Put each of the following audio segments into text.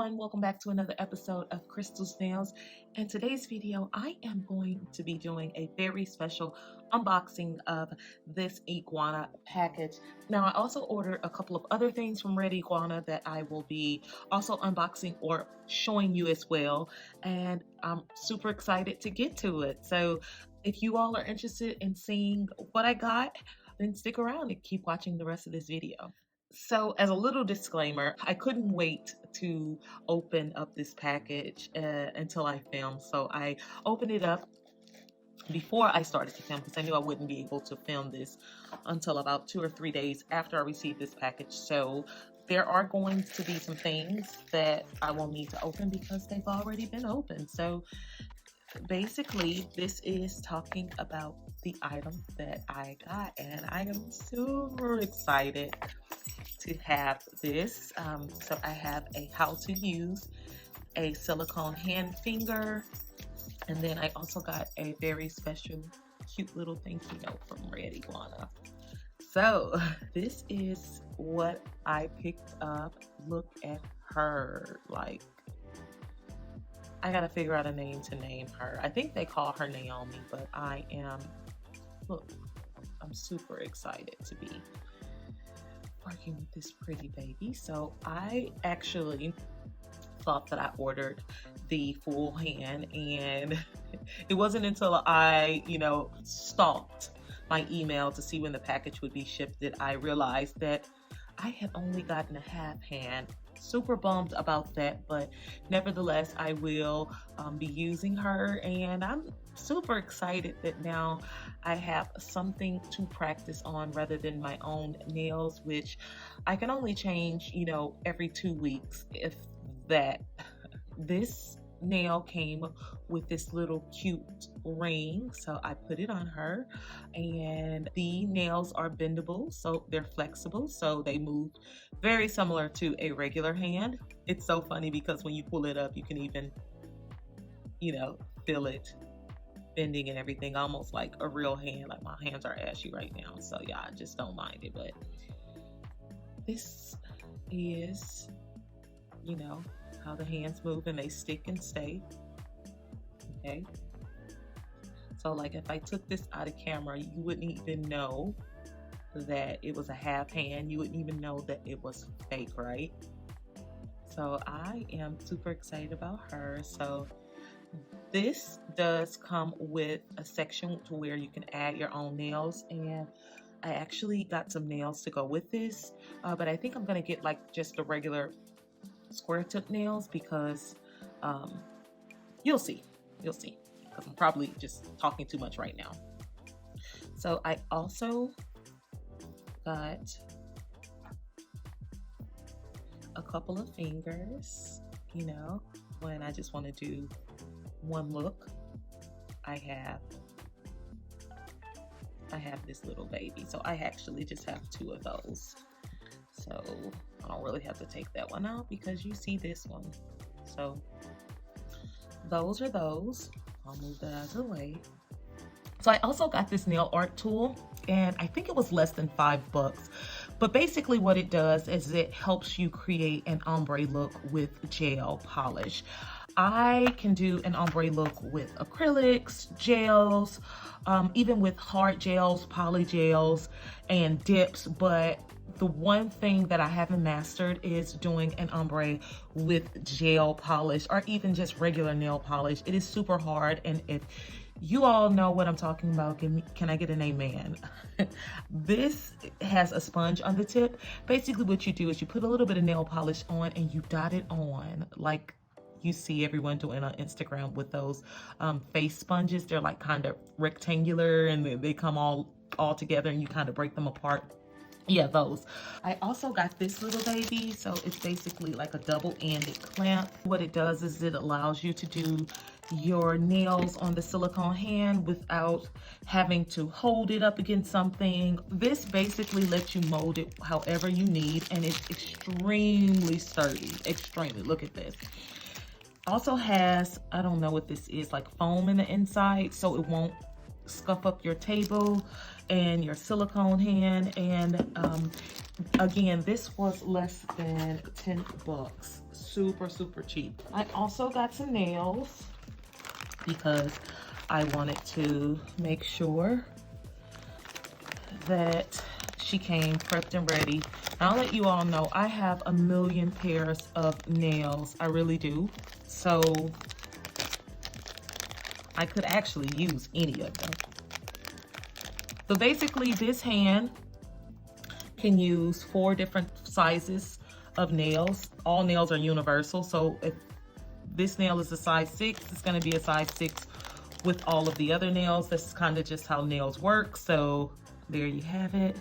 everyone, welcome back to another episode of Crystal's Nails. In today's video, I am going to be doing a very special unboxing of this iguana package. Now, I also ordered a couple of other things from Red Iguana that I will be also unboxing or showing you as well, and I'm super excited to get to it. So if you all are interested in seeing what I got, then stick around and keep watching the rest of this video. So as a little disclaimer, I couldn't wait to open up this package until I filmed. So I opened it up before I started to film because I knew I wouldn't be able to film this until about 2 or 3 days after I received this package. So there are going to be some things that I will need to open because they've already been opened. So basically, this is talking about the item that I got, and I am super excited to have this. So I have a how to use a silicone hand finger, and then I also got a very special cute little thank you note from Red Iguana. So this is what I picked up. Look at her. Like, I gotta figure out a name to name her. I think they call her Naomi, but I'm super excited to be working with this pretty baby. So I actually thought that I ordered the full hand, and it wasn't until I, stalked my email to see when the package would be shipped that I realized that I had only gotten a half hand. Super bummed about that, but nevertheless I will be using her, and I'm super excited that now I have something to practice on rather than my own nails, which I can only change every 2 weeks, if that. This nail came with this little cute ring, so I put it on her, and the nails are bendable, so they're flexible, so they move very similar to a regular hand. It's so funny because when you pull it up, you can even feel it bending and everything, almost like a real hand. Like, my hands are ashy right now, so yeah, I just don't mind it. But this is how the hands move, and they stick and stay. Okay, so like if I took this out of camera, you wouldn't even know that it was a half hand. You wouldn't even know that it was fake, right? So I am super excited about her. So this does come with a section to where you can add your own nails, and I actually got some nails to go with this, but I think I'm gonna get like just the regular square tip nails because you'll see because I'm probably just talking too much right now. So I also got a couple of fingers, when I just want to do one look. I have this little baby, so I actually just have 2 of those, so I don't really have to take that one out because you see this one. So those are those. I'll move that out of the way. So I also got this nail art tool, and I think it was less than $5, but basically what it does is it helps you create an ombre look with gel polish. I can do an ombre look with acrylics, gels, even with hard gels, poly gels, and dips, but the one thing that I haven't mastered is doing an ombre with gel polish or even just regular nail polish. It is super hard, and if you all know what I'm talking about, can I get an amen? This has a sponge on the tip. Basically what you do is you put a little bit of nail polish on and you dot it on like you see everyone doing on Instagram with those face sponges. They're like kind of rectangular, and they come all together, and you kind of break them apart. Yeah, those. I also got this little baby, so it's basically like a double-ended clamp. What it does is it allows you to do your nails on the silicone hand without having to hold it up against something. This basically lets you mold it however you need, and it's extremely sturdy. Extremely. Look at this. Also has, I don't know what this is, like foam in the inside, so it won't scuff up your table and your silicone hand. And again, this was less than 10 bucks. Super, super cheap. I also got some nails because I wanted to make sure that she came prepped and ready. I'll let you all know I have a million pairs of nails. I really do. So I could actually use any of them. So basically this hand can use 4 different sizes of nails. All nails are universal. So if this nail is a size 6, it's going to be a size 6 with all of the other nails. That's kind of just how nails work. So there you have it.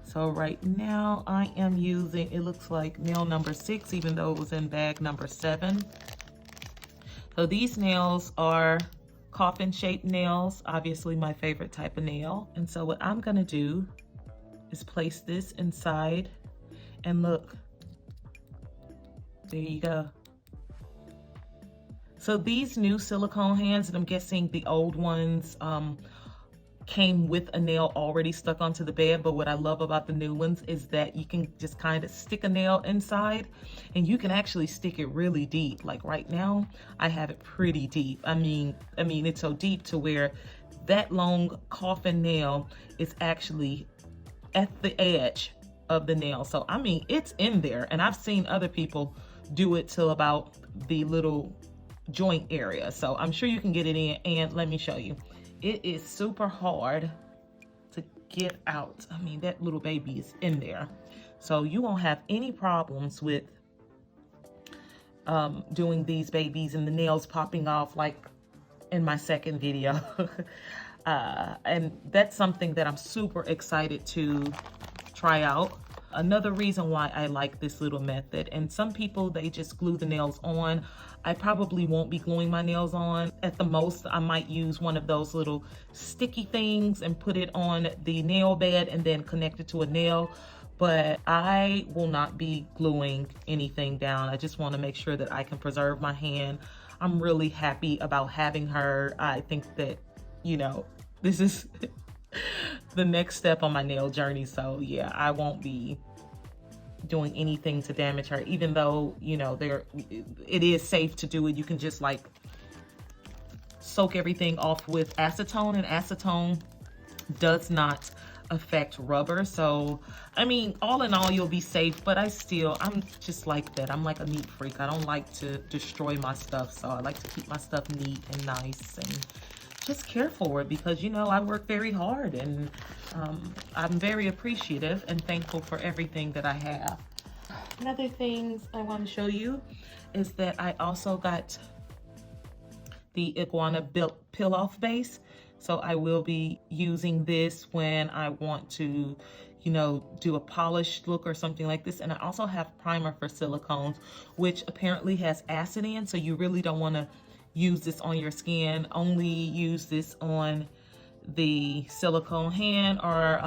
So right now I am using, it looks like nail number 6, even though it was in bag number 7. So these nails are coffin shaped nails, obviously my favorite type of nail. And so what I'm gonna do is place this inside, and look, there you go. So these new silicone hands, and I'm guessing the old ones came with a nail already stuck onto the bed, but what I love about the new ones is that you can just kind of stick a nail inside, and you can actually stick it really deep. Like right now, I have it pretty deep. I mean, it's so deep to where that long coffin nail is actually at the edge of the nail. So I mean, it's in there, and I've seen other people do it till about the little joint area. So I'm sure you can get it in, and let me show you. It is super hard to get out. I mean, that little baby is in there. So you won't have any problems with doing these babies and the nails popping off like in my second video. And that's something that I'm super excited to try out. Another reason why I like this little method, and some people, they just glue the nails on. I probably won't be gluing my nails on. At the most, I might use one of those little sticky things and put it on the nail bed and then connect it to a nail. But I will not be gluing anything down. I just want to make sure that I can preserve my hand. I'm really happy about having her. I think that, you know, this is the next step on my nail journey. So yeah, I won't be doing anything to damage her, even though, you know, it is safe to do it. You can just like soak everything off with acetone, and acetone does not affect rubber. So I mean, all in all, you'll be safe. But I'm just like that. I'm like a neat freak. I don't like to destroy my stuff, so I like to keep my stuff neat and nice and just care for it, because, you know, I work very hard, and I'm very appreciative and thankful for everything that I have. Another things I want to show you is that I also got the Iguana Peel Off Base. So I will be using this when I want to, you know, do a polished look or something like this. And I also have primer for silicones, which apparently has acid in, so you really don't want to use this on your skin. Only use this on the silicone hand, or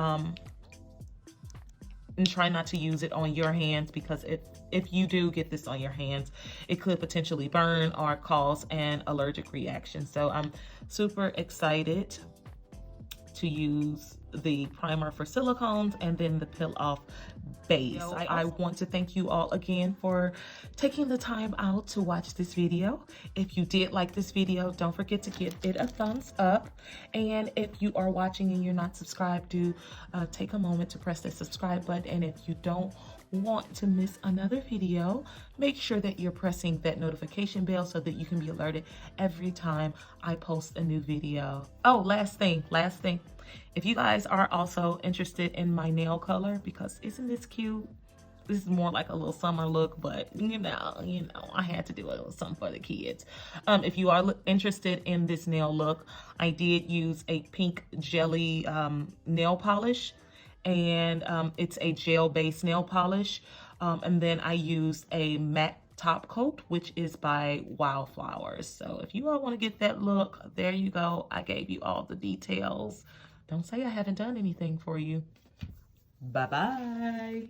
and try not to use it on your hands, because if you do get this on your hands, it could potentially burn or cause an allergic reaction. So I'm super excited to use the primer for silicones and then the peel off base. I want to thank you all again for taking the time out to watch this video. If you did like this video, don't forget to give it a thumbs up. And if you are watching and you're not subscribed, do take a moment to press that subscribe button. And if you don't want to miss another video, make sure that you're pressing that notification bell so that you can be alerted every time I post a new video. Oh, last thing. If you guys are also interested in my nail color, because isn't this cute? This is more like a little summer look, but you know, I had to do a little something for the kids. If you are interested in this nail look, I did use a pink jelly nail polish, and it's a gel-based nail polish. And then I used a matte top coat, which is by Wildflowers. So if you all want to get that look, there you go. I gave you all the details. Don't say I haven't done anything for you. Bye-bye.